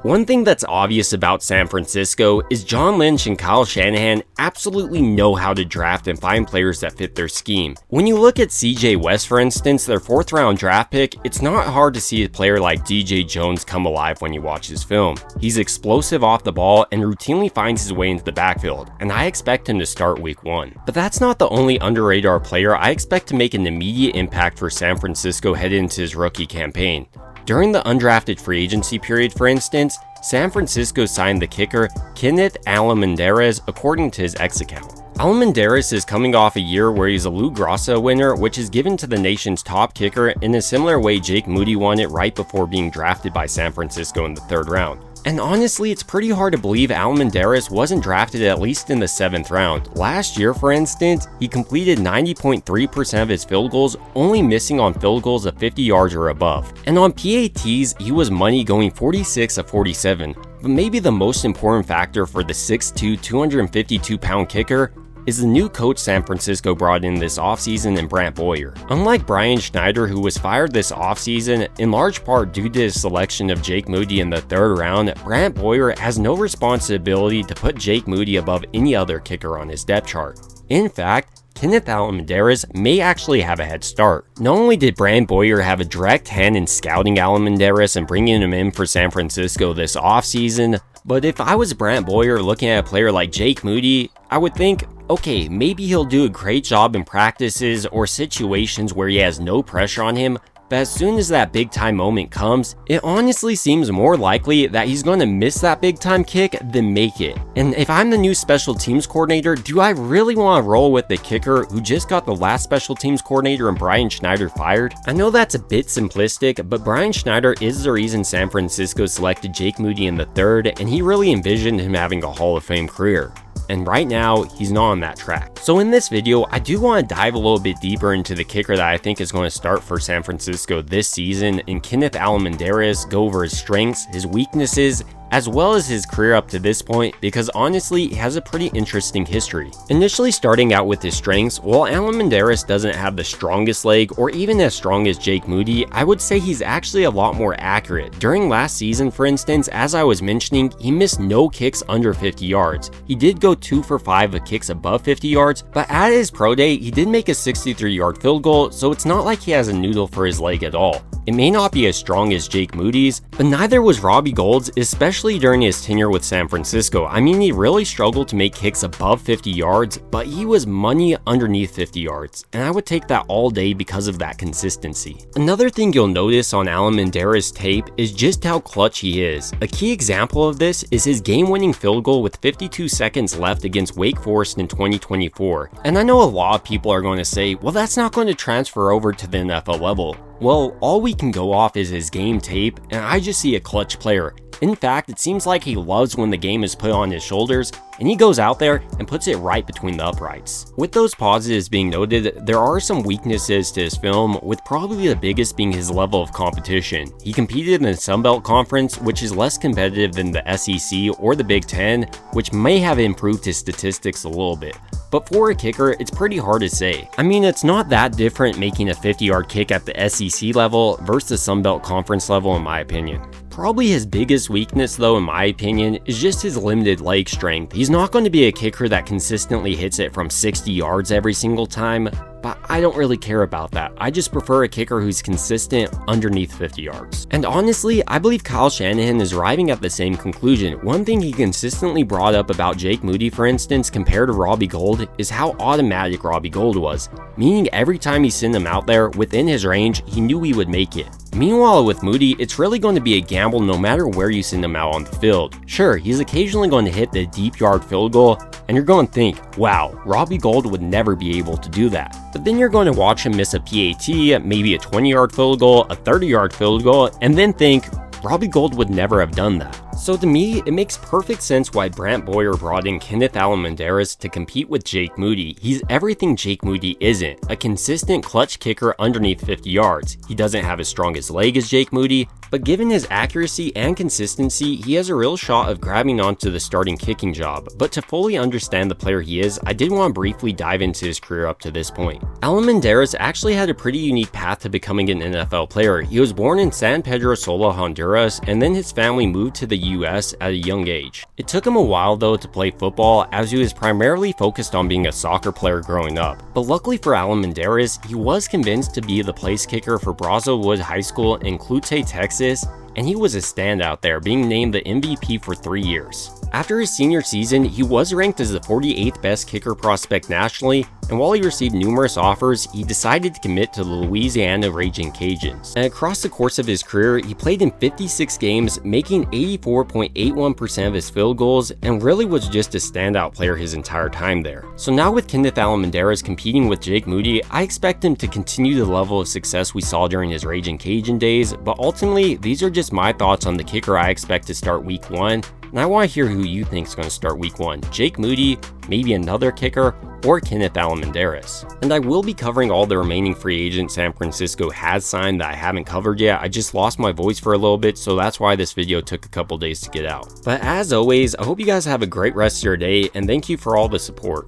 One thing that's obvious about San Francisco is John Lynch and Kyle Shanahan absolutely know how to draft and find players that fit their scheme. When you look at CJ West, for instance, their 4th round draft pick, it's not hard to see a player like DJ Jones come alive when you watch his film. He's explosive off the ball and routinely finds his way into the backfield, and I expect him to start week 1. But that's not the only under-radar player I expect to make an immediate impact for San Francisco headed into his rookie campaign. During the undrafted free agency period, for instance, San Francisco signed the kicker Kenneth Almendares according to his X account. Alamanderez is coming off a year where he's a Lou Grossa winner, which is given to the nation's top kicker in a similar way Jake Moody won it right before being drafted by San Francisco in the 3rd round. And honestly, it's pretty hard to believe Alamanderez wasn't drafted at least in the 7th round. Last year, for instance, he completed 90.3% of his field goals, only missing on field goals of 50 yards or above. And on PATs, he was money going 46 of 47. But maybe the most important factor for the 6'2", 252-pound kicker is the new coach San Francisco brought in this offseason in Brant Boyer. Unlike Brian Schneider, who was fired this offseason, in large part due to his selection of Jake Moody in the 3rd round, Brant Boyer has no responsibility to put Jake Moody above any other kicker on his depth chart. In fact, Kenneth Almendares may actually have a head start. Not only did Brant Boyer have a direct hand in scouting Alamanderez and bringing him in for San Francisco this offseason, but if I was Brant Boyer looking at a player like Jake Moody, I would think, okay, maybe he'll do a great job in practices or situations where he has no pressure on him, but as soon as that big time moment comes, it honestly seems more likely that he's going to miss that big time kick than make it. And if I'm the new special teams coordinator, do I really want to roll with the kicker who just got the last special teams coordinator and Brian Schneider fired? I know that's a bit simplistic, but Brian Schneider is the reason San Francisco selected Jake Moody in the 3rd, and he really envisioned him having a Hall of Fame career. And right now, he's not on that track. So in this video, I do want to dive a little bit deeper into the kicker that I think is going to start for San Francisco this season, and Kenneth Almendares, go over his strengths, his weaknesses, as well as his career up to this point, because honestly, he has a pretty interesting history. Initially starting out with his strengths, while Alamanderez doesn't have the strongest leg or even as strong as Jake Moody, I would say he's actually a lot more accurate. During last season, for instance, as I was mentioning, he missed no kicks under 50 yards. He did go 2 for 5 with kicks above 50 yards, but at his pro day, he did make a 63-yard field goal, so it's not like he has a noodle for his leg at all. It may not be as strong as Jake Moody's, but neither was Robbie Gould's, especially during his tenure with San Francisco. I mean, he really struggled to make kicks above 50 yards, but he was money underneath 50 yards, and I would take that all day because of that consistency. Another thing you'll notice on Alamanderez's tape is just how clutch he is. A key example of this is his game-winning field goal with 52 seconds left against Wake Forest in 2024. And I know a lot of people are going to say, well, that's not going to transfer over to the NFL level. Well, all we can go off is his game tape, and I just see a clutch player. In fact, it seems like he loves when the game is put on his shoulders, and he goes out there and puts it right between the uprights. With those positives being noted, there are some weaknesses to his film, with probably the biggest being his level of competition. He competed in the Sun Belt Conference, which is less competitive than the SEC or the Big Ten, which may have improved his statistics a little bit. But for a kicker, it's pretty hard to say. I mean, it's not that different making a 50-yard kick at the SEC level versus the Sun Belt Conference level in my opinion. Probably his biggest weakness though in my opinion is just his limited leg strength. He's not going to be a kicker that consistently hits it from 60 yards every single time, but I don't really care about that. I just prefer a kicker who's consistent underneath 50 yards. And honestly, I believe Kyle Shanahan is arriving at the same conclusion. One thing he consistently brought up about Jake Moody, for instance, compared to Robbie Gould, is how automatic Robbie Gould was, meaning every time he sent him out there within his range, he knew he would make it. Meanwhile, with Moody, it's really going to be a gamble no matter where you send him out on the field. Sure, he's occasionally going to hit the deep yard field goal, and you're going to think, wow, Robbie Gould would never be able to do that. But then you're going to watch him miss a PAT, maybe a 20-yard field goal, a 30-yard field goal, and then think, Robbie Gould would never have done that. So to me, it makes perfect sense why Brant Boyer brought in Kenneth Almendares to compete with Jake Moody. He's everything Jake Moody isn't, a consistent clutch kicker underneath 50 yards. He doesn't have as strong as leg as Jake Moody, but given his accuracy and consistency, he has a real shot of grabbing onto the starting kicking job. But to fully understand the player he is, I did want to briefly dive into his career up to this point. Alamanderez actually had a pretty unique path to becoming an NFL player. He was born in San Pedro Sula, Honduras, and then his family moved to the US at a young age. It took him a while though to play football, as he was primarily focused on being a soccer player growing up. But luckily for Alamanderez, he was convinced to be the place kicker for Brazowood High School in Clute, Texas, and he was a standout there, being named the MVP for 3 years. After his senior season, he was ranked as the 48th best kicker prospect nationally, and while he received numerous offers, he decided to commit to the Louisiana Raging Cajuns. And across the course of his career, he played in 56 games, making 84.81% of his field goals, and really was just a standout player his entire time there. So now with Kenneth Almendares competing with Jake Moody, I expect him to continue the level of success we saw during his Raging Cajun days, but ultimately, these are just my thoughts on the kicker I expect to start week 1, and I want to hear who you think is going to start week 1. Jake Moody, maybe another kicker, or Kenneth Almendares. And I will be covering all the remaining free agents San Francisco has signed that I haven't covered yet. I just lost my voice for a little bit, so that's why this video took a couple days to get out. But as always, I hope you guys have a great rest of your day, and thank you for all the support.